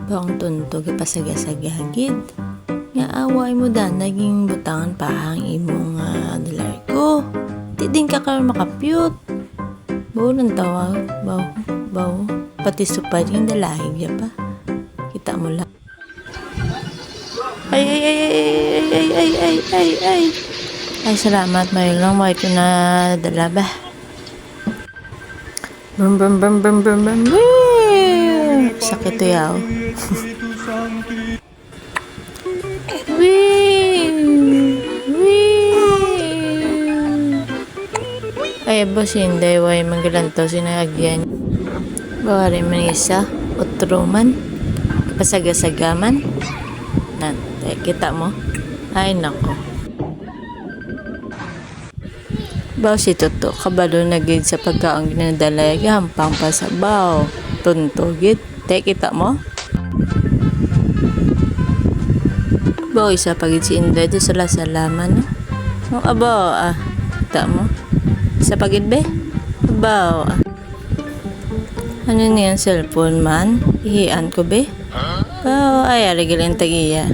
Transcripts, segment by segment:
Bang tuntog pasagasagagid. Nga away mo da naging butangan pa ang imong dalar ko. Di din ka karon makapyut. Baw ng tawag. Baw. Pati supad yung dalahig ya pa. Kita mo lang. Ay. Ay, salamat. Mayroon lang. May ito na dala ba? Brum. Sakit to yaw. Ay, boss, hindi. Way, magalanto. Sinagyan. Bawari man isa. Otro man. Pasagасagaman. Nante, kita mo? Ay, nako. Baw si Toto, kabalo na gid sa pagkaang ginadala. Gampang pa sa baw. Tuntugit. Te, kita mo? Baw, isa pagid si Inday. Doon sala salaman. No, abaw, kita mo? Isa pagid be? Abaw, Ano niyan cellphone man? Ihian ko be? Baw, ay, arigaling tagiya.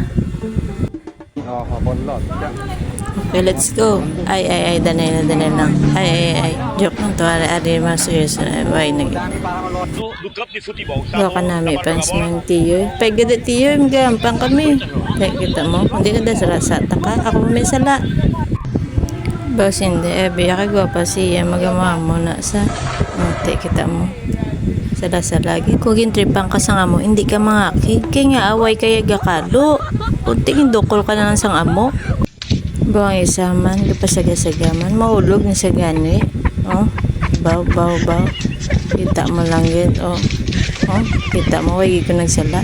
Okay, let's go. Ay, danay lang. Ay. Joke lang to. Ari, serious na. Ay, Bawa ka namin, fans ng tiyo. Pagkada tiyo, gampang kami. Kaya kita mo, hindi ka da sarasata ka. Ako may sala. Bawas hindi, biya ka gwapa siya. Magamawa mo na sa mati, kita mo. Sala lagi. Kung gintripang ka sa nga mo, hindi ka mangakig. Kaya nga away kaya gakalo. Kunting dokol ka na lang sang amo. Bawang isa man, kapasagagaman, mahulog na sa gani. Baw. Kita mo lang yun. Kita mo, wagi ko nagsala.